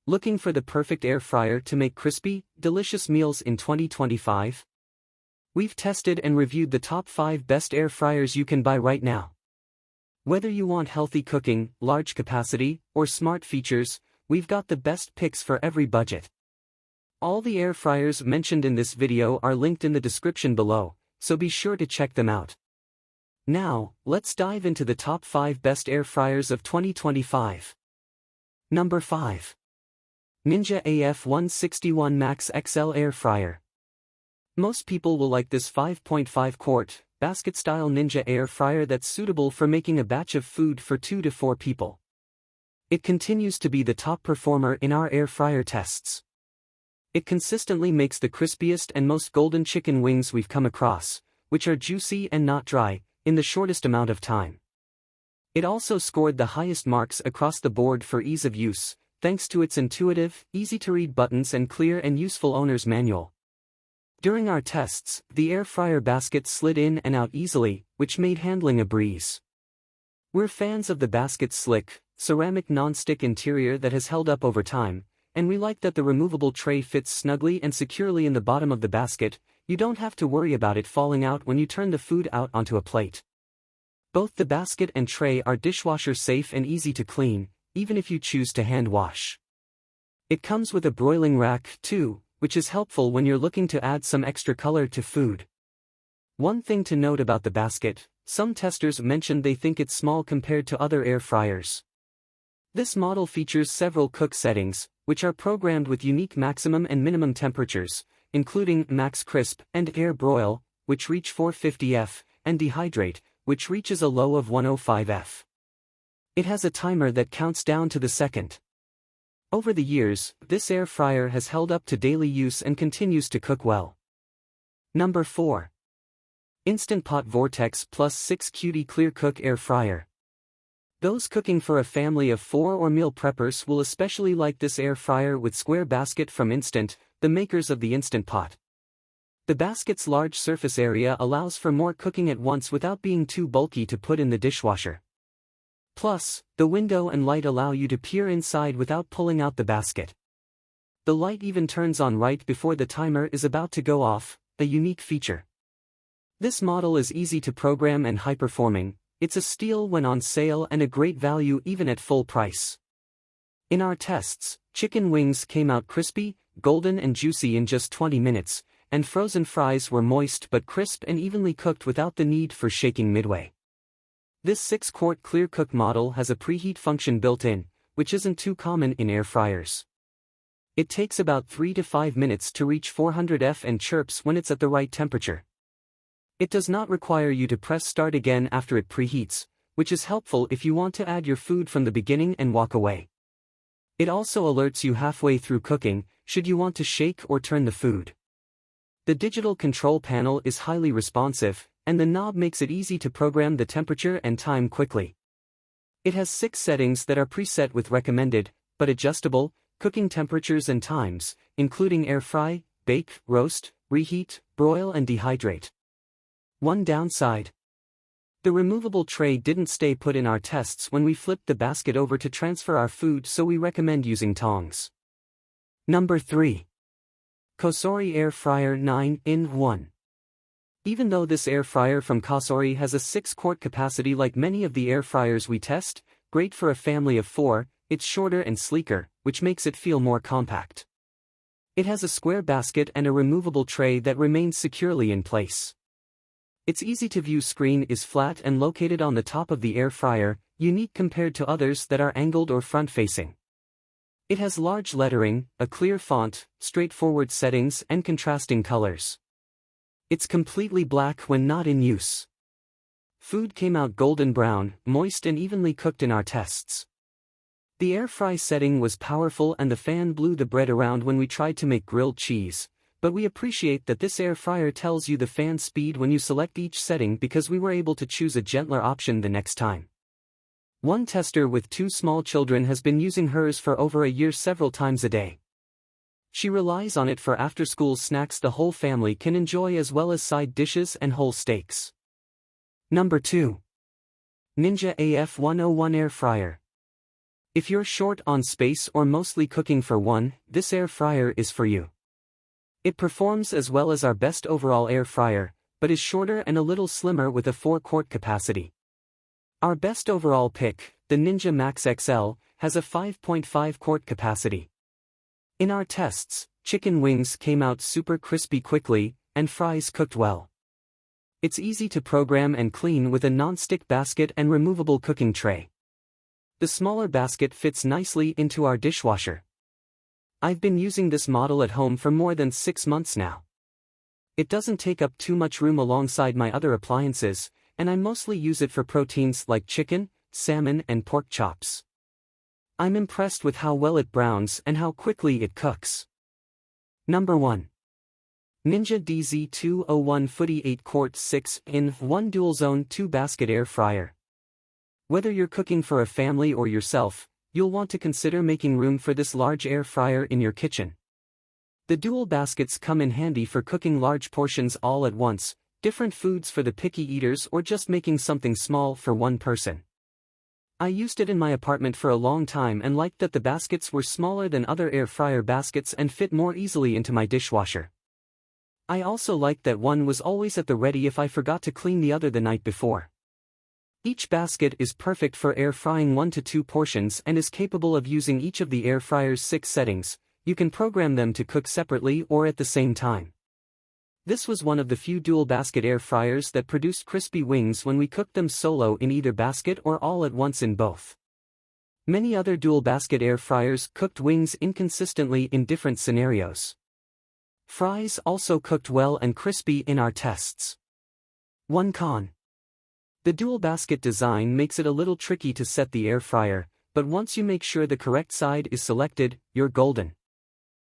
Looking for the perfect air fryer to make crispy, delicious meals in 2025? We've tested and reviewed the top 5 best air fryers you can buy right now. Whether you want healthy cooking, large capacity, or smart features, we've got the best picks for every budget. All the air fryers mentioned in this video are linked in the description below, so be sure to check them out. Now, let's dive into the top 5 best air fryers of 2025. Number 5. Ninja AF161 Max XL Air Fryer. Most people will like this 5.5-quart, basket-style Ninja air fryer that's suitable for making a batch of food for 2 to 4 people. It continues to be the top performer in our air fryer tests. It consistently makes the crispiest and most golden chicken wings we've come across, which are juicy and not dry, in the shortest amount of time. It also scored the highest marks across the board for ease of use, thanks to its intuitive, easy-to-read buttons and clear and useful owner's manual. During our tests, the air fryer basket slid in and out easily, which made handling a breeze. We're fans of the basket's slick, ceramic non-stick interior that has held up over time, and we like that the removable tray fits snugly and securely in the bottom of the basket. You don't have to worry about it falling out when you turn the food out onto a plate. Both the basket and tray are dishwasher safe and easy to clean, even if you choose to hand wash. It comes with a broiling rack, too, which is helpful when you're looking to add some extra color to food. One thing to note about the basket, some testers mentioned they think it's small compared to other air fryers. This model features several cook settings, which are programmed with unique maximum and minimum temperatures, including Max Crisp and Air Broil, which reach 450 F, and Dehydrate, which reaches a low of 105 F. It has a timer that counts down to the second. Over the years, this air fryer has held up to daily use and continues to cook well. Number 4. Instant Pot Vortex Plus 6 Cutie Clear Cook Air Fryer. Those cooking for a family of 4 or meal preppers will especially like this air fryer with square basket from Instant, the makers of the Instant Pot. The basket's large surface area allows for more cooking at once without being too bulky to put in the dishwasher. Plus, the window and light allow you to peer inside without pulling out the basket. The light even turns on right before the timer is about to go off, a unique feature. This model is easy to program and high-performing. It's a steal when on sale and a great value even at full price. In our tests, chicken wings came out crispy, golden and juicy in just 20 minutes, and frozen fries were moist but crisp and evenly cooked without the need for shaking midway. This 6-quart clear cook model has a preheat function built in, which isn't too common in air fryers. It takes about 3 to 5 minutes to reach 400 F and chirps when it's at the right temperature. It does not require you to press start again after it preheats, which is helpful if you want to add your food from the beginning and walk away. It also alerts you halfway through cooking, should you want to shake or turn the food. The digital control panel is highly responsive, and the knob makes it easy to program the temperature and time quickly. It has 6 settings that are preset with recommended, but adjustable, cooking temperatures and times, including air fry, bake, roast, reheat, broil and dehydrate. One downside. The removable tray didn't stay put in our tests when we flipped the basket over to transfer our food, so we recommend using tongs. Number 3. Cosori Air Fryer 9-in-1. Even though this air fryer from Cosori has a 6-quart capacity like many of the air fryers we test, great for a family of 4, it's shorter and sleeker, which makes it feel more compact. It has a square basket and a removable tray that remains securely in place. Its easy-to-view screen is flat and located on the top of the air fryer, unique compared to others that are angled or front-facing. It has large lettering, a clear font, straightforward settings and contrasting colors. It's completely black when not in use. Food came out golden brown, moist and evenly cooked in our tests. The air fry setting was powerful and the fan blew the bread around when we tried to make grilled cheese, but we appreciate that this air fryer tells you the fan speed when you select each setting because we were able to choose a gentler option the next time. One tester with 2 small children has been using hers for over a year several times a day. She relies on it for after-school snacks the whole family can enjoy as well as side dishes and whole steaks. Number 2. Ninja AF101 Air Fryer. If you're short on space or mostly cooking for one, this air fryer is for you. It performs as well as our best overall air fryer, but is shorter and a little slimmer with a 4-quart capacity. Our best overall pick, the Ninja Max XL, has a 5.5-quart capacity. In our tests, chicken wings came out super crispy quickly, and fries cooked well. It's easy to program and clean with a non-stick basket and removable cooking tray. The smaller basket fits nicely into our dishwasher. I've been using this model at home for more than 6 months now. It doesn't take up too much room alongside my other appliances, and I mostly use it for proteins like chicken, salmon and pork chops. I'm impressed with how well it browns and how quickly it cooks. Number 1. Ninja DZ201 Footy 8-quart 6-in-1 dual-zone 2-basket air fryer. Whether you're cooking for a family or yourself, you'll want to consider making room for this large air fryer in your kitchen. The dual baskets come in handy for cooking large portions all at once, different foods for the picky eaters, or just making something small for one person. I used it in my apartment for a long time and liked that the baskets were smaller than other air fryer baskets and fit more easily into my dishwasher. I also liked that one was always at the ready if I forgot to clean the other the night before. Each basket is perfect for air frying 1 to 2 portions and is capable of using each of the air fryer's 6 settings. You can program them to cook separately or at the same time. This was one of the few dual basket air fryers that produced crispy wings when we cooked them solo in either basket or all at once in both. Many other dual basket air fryers cooked wings inconsistently in different scenarios. Fries also cooked well and crispy in our tests. One con. The dual basket design makes it a little tricky to set the air fryer, but once you make sure the correct side is selected, you're golden.